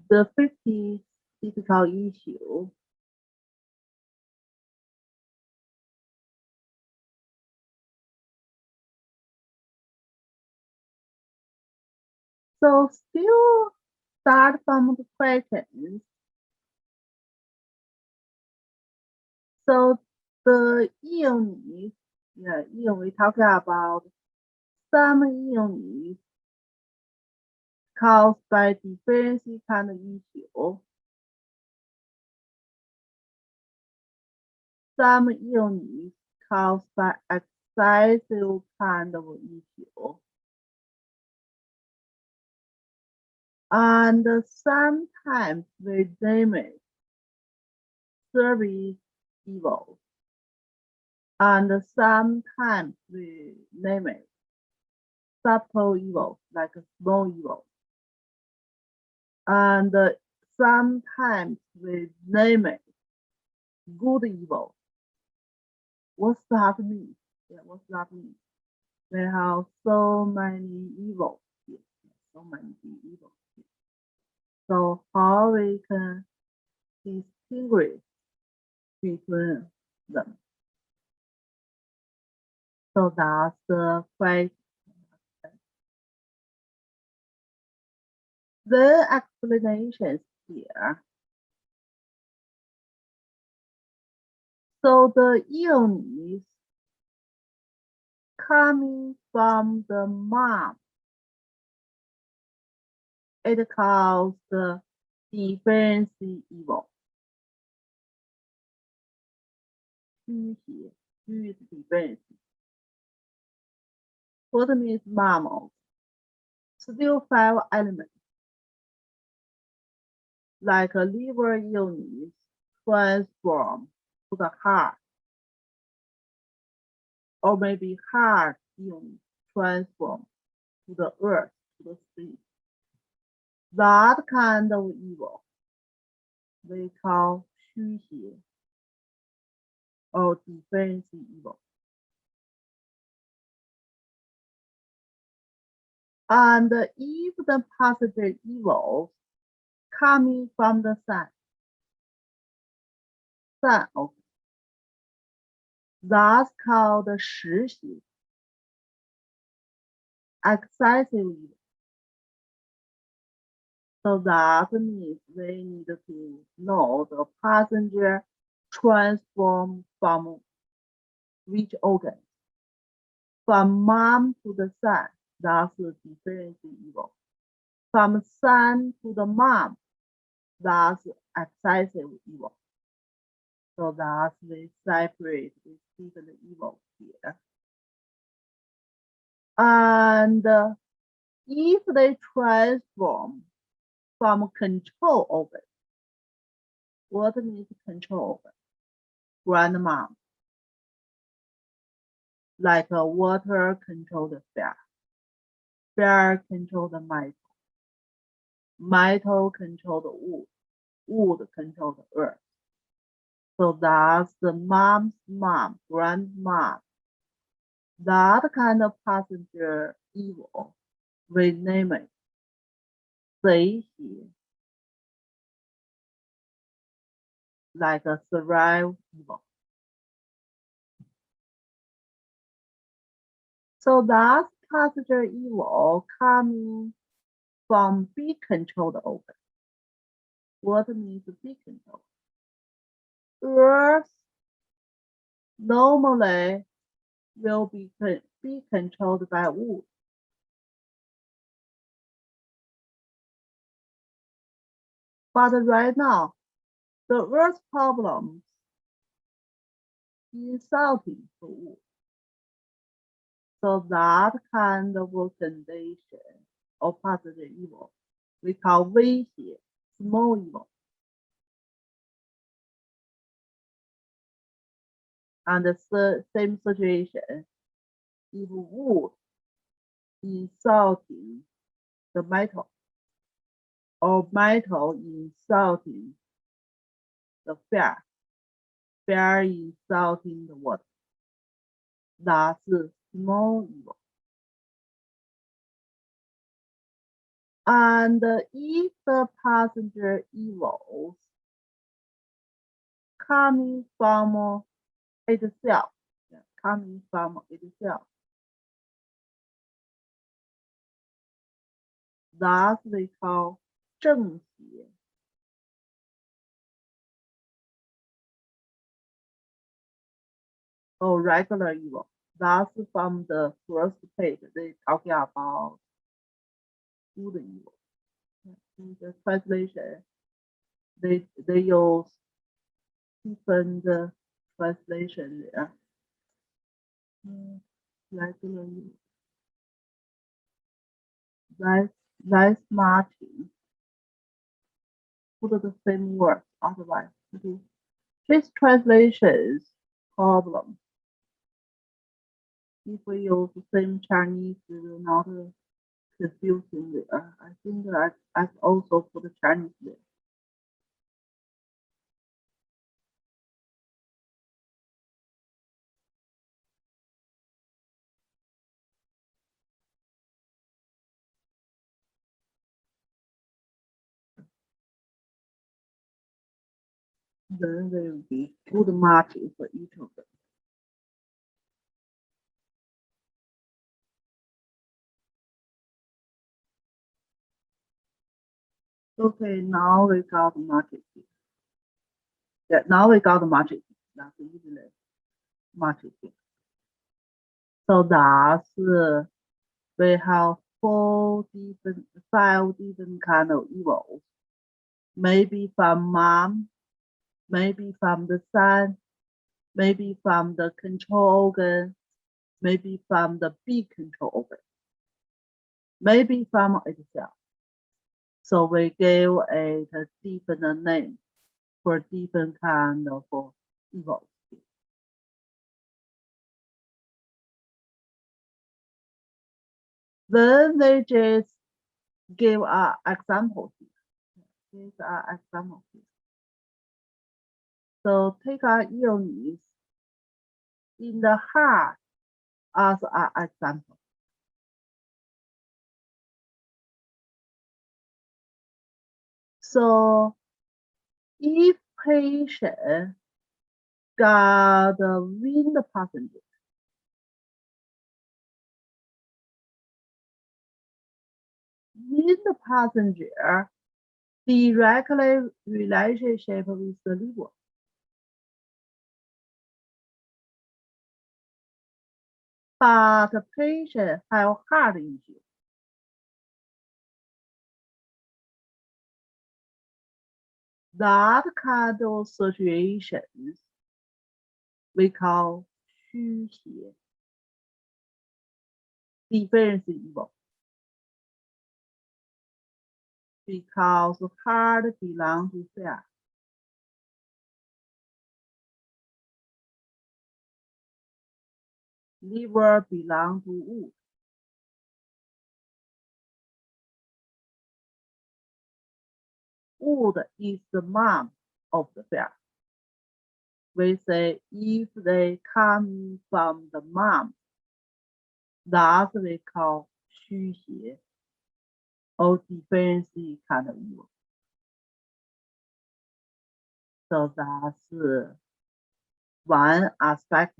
the 50th difficult issue. So still start from the questions. So the illness, we talked about some illness caused by different kind of issue. Some illness caused by excessive kind of issue. And sometimes we name it service evil. And sometimes we name it subtle evil, like a small evil. And sometimes we name it good evil. What's that mean? Yeah, what's that mean? We have so many evils here. So many evils here. So how we can distinguish between them? So that's the question. The explanations here. So the illness coming from the mom, it caused the defense evil. 虚邪, 虚 is defense. What means mom? Still 5 elements. Like a liver illness transform to the heart. Or maybe heart illness transform to the earth, to the sea. That kind of evil we call 虚邪 or defense evil. And if the positive evil coming from the sun, okay, that's called 实邪, excessive evil. So that means we need to know the passenger transform from which organ. From mom to the son, that's different evil. From son to the mom, that's excessive evil. So that's we separate these different evils here. And if they transform from control organ, what means control organ? Grandma. Like water control the fire. Fire control the metal. Metal control the wood. Wood control the earth. So that's the mom's mom, grandma. That kind of passenger evil, we name it 贼邪, like a survival evil. So that's passenger evil coming from big controlled organ. What means big control? Earth normally will be controlled by wood. But right now, the Earth's problem is insulting to wood. So that kind of condition of passenger evil we call 威胁, small evil. And the same situation, if wood insulting the metal, or metal insulting the fire, fire insulting the water, that's small evil. And if the passenger evolves coming from itself, thus we call 正邪. Or regular evil. Thus, from the first page, they talking about good evil. In the translation, they use different translation there. Regular evil. Nice marking. Put the same word, otherwise. Okay. This translation's problem. If we use the same Chinese, we will not confusing there. I think that I've also put the Chinese there. Then there will be good marking for each of them. Okay, now we got the market here. Yeah, now we got the market here. That's easily market here. So that's we have 5 different kind of evils. Maybe from mom, maybe from the son, maybe from the control organ, maybe from the big control organ, maybe from itself. So we gave it a different name for different kind of evils. Then they just give an example here. Here's an example here. So take an illness in the heart as an example. So if patient got a wind passenger, directly relationship with the liver. But the patient have heart issue. That kind of situations we call 虚邪, difference evil. Because heart belongs to fear. Liver belongs to wood. Wood is the mom of the fear. We say if they come from the mom, that we call 虚邪 or difference kind of evil. So that's one aspect,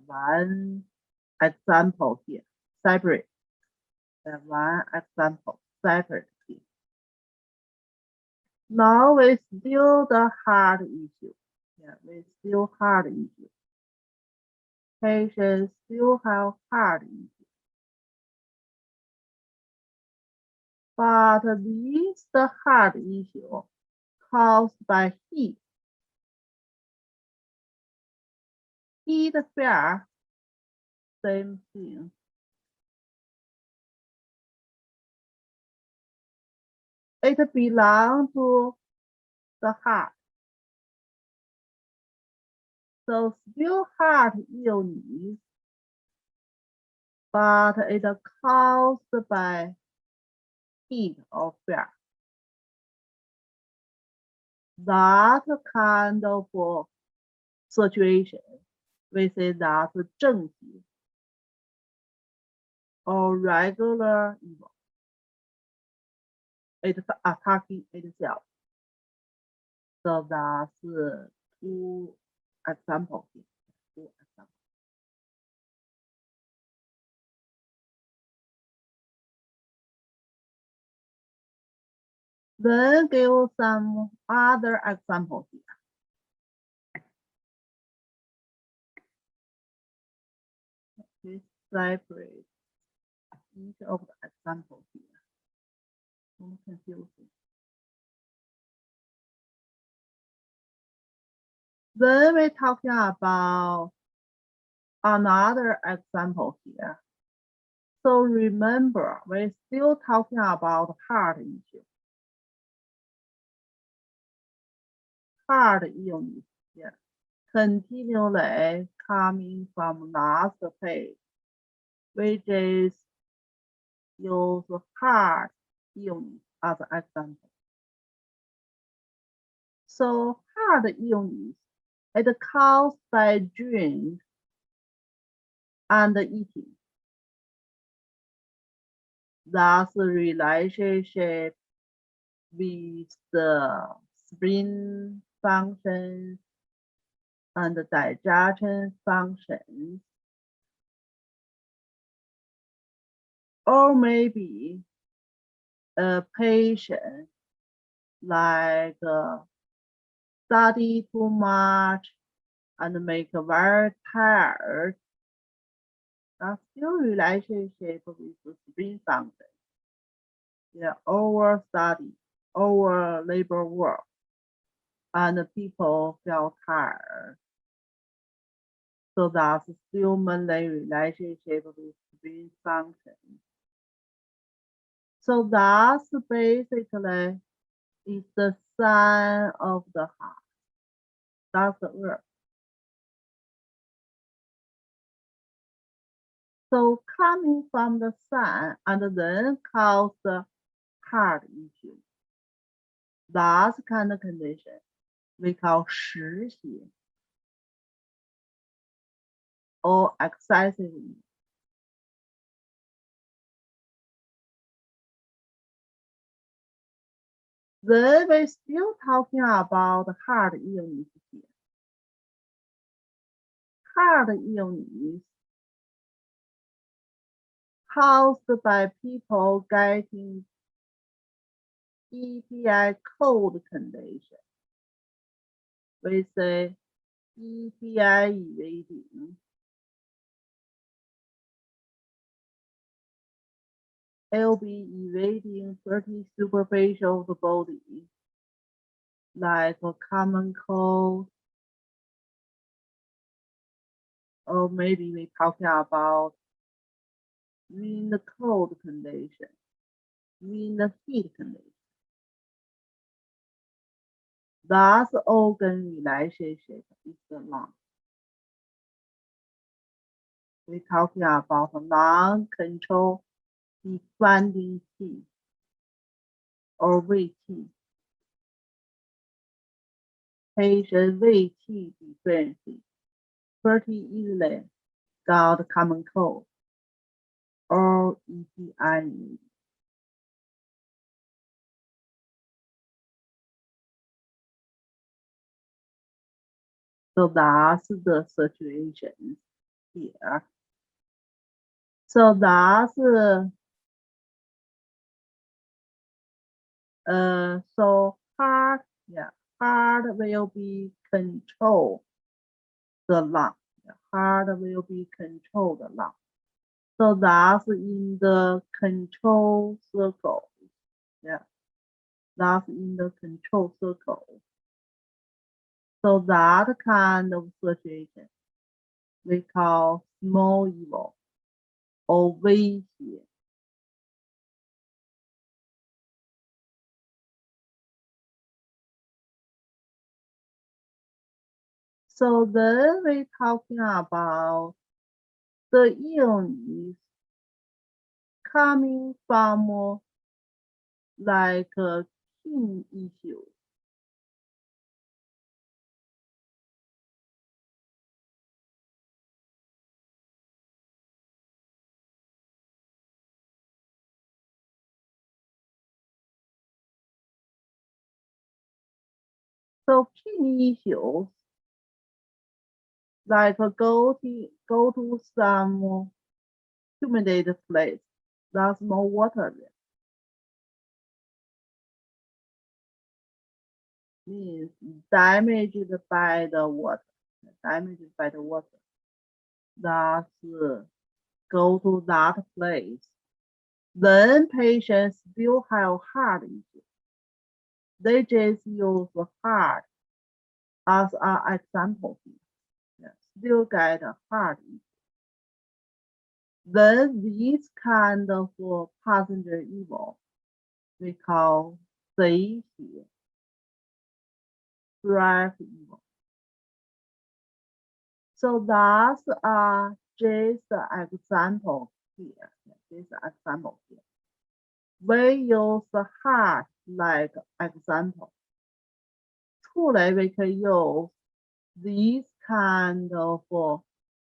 one example here, separate. One example, separate here. Now we still the heart issue. We still heart issue. Patients still have heart issue. But this the heart issue caused by heat. Heat fear, same thing. It belongs to the heart. So still heart illness, but it caused by heat or fear. That kind of situation, we say that 正邪 or regular evil. It's attacking itself. So that's two examples. Two examples. Then give some other examples here. We separate each of the examples here. Don't confuse it. Then we're talking about another example here. So remember, we're still talking about heart issue. Heart illness, yeah. Continually coming from last page, which is use heart illness as an example. So heart illness, it caused by drink and eating. Thus, relationship with the spleen functions and the digestion functions, or maybe a patient like study too much and make very tired. That's still relationship with the spleen function. Yeah, over study, over labor work, and people feel tired. So that's still mainly relationship with spleen function. So that's basically is the sign of the heart. That's the word. So coming from the sun and then cause the heart issue. That's kind of condition we call 实邪 or excessive. Then we're still talking about heart illness here. Heart illness caused by people getting EPI cold condition. We say EPI evading. It'll be evading pretty superficial of the body, like a common cold, or maybe we're talking about in the cold condition, in the heat condition. That's organ relationship is the lung. We're talking about non-control defending T or VT. Patient VT deficiency pretty easily got common cold or EPI. So that's the situation here. So that's so heart will be control the lung. Heart will be control the lung. So that's in the control circle. Yeah, that's in the control circle. So that kind of situation we call small evil or 威胁. So then we're talking about the illness coming from like a Ching issue. So key issues like go to some humid place. There's no water there. Means damaged by the water. Damaged by the water. That's go to that place. Then patients still have heart issue. They just use the heart as an example here. Yeah, still get a heart issue. Then this kind of passenger evil we call 贼血 drive evil. So that's just an example here. This example here. We use the heart like example. 出来 we can use this kind of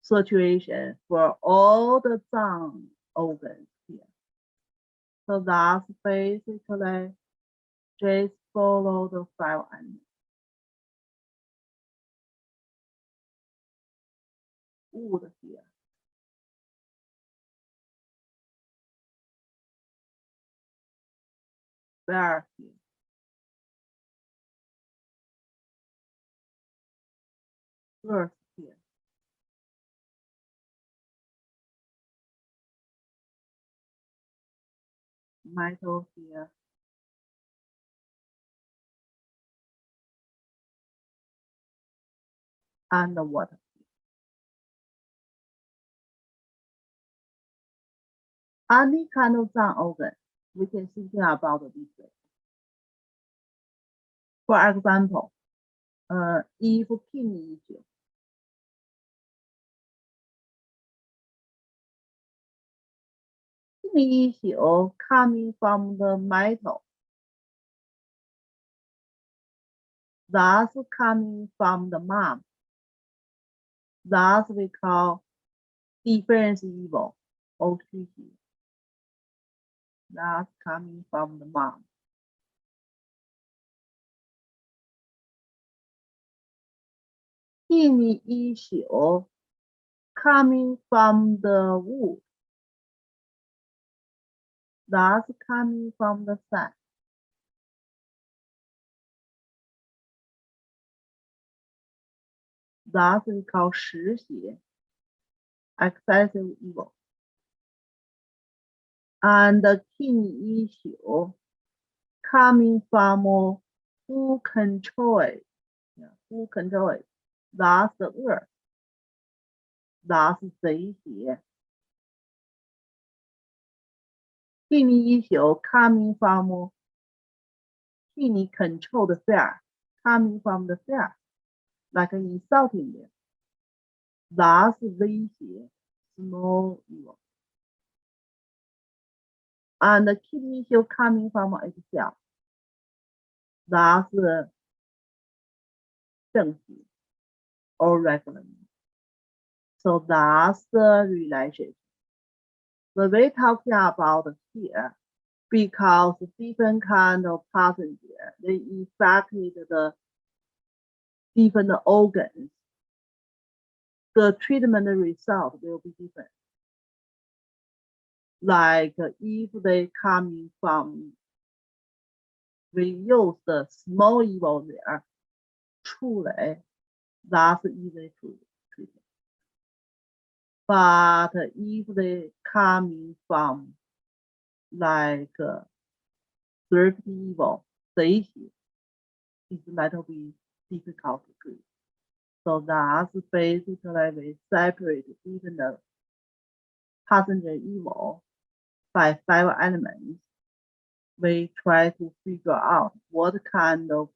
situation for all the 脏 organs here. So that's basically just follow the 5 elements. Wood here. Bear here. Earth here. Metal here. And the water. Any kind of 脏 organ, we can think about this way. For example, if kidney issue, kidney issue coming from the metal, that's coming from the mom. That's we call difference evil or tissue. That's coming from the mom. Kidney issue coming from the wood. That's coming from the sun. That's we call 实邪, excessive evil. And the kidney issue coming from who control it. Yeah, who control it? That's the earth. That's 贼邪. Kidney issue coming from kidney control the fear, coming from the fear, like insulting them. That's 威胁, small evil. And the kidney issue coming from itself. That's 正邪 or regular. So that's the relationship. But we're talking about here because different kind of passenger, they infected the different organs. The treatment result will be different. Like if they coming from, we use the small evil there, 出来, that's easy to treat. But if they coming from like third evil, 贼邪, it's a little bit difficult to treat. So that's basically we separate different passenger evil by 5 elements. We try to figure out what kind of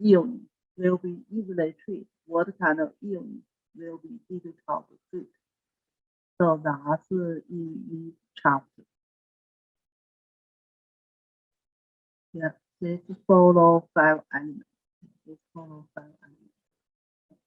illness will be easily treated, what kind of illness will be difficult to treat. So that's in each chapter. Yeah, just follow 5 elements. Just follow 5 elements.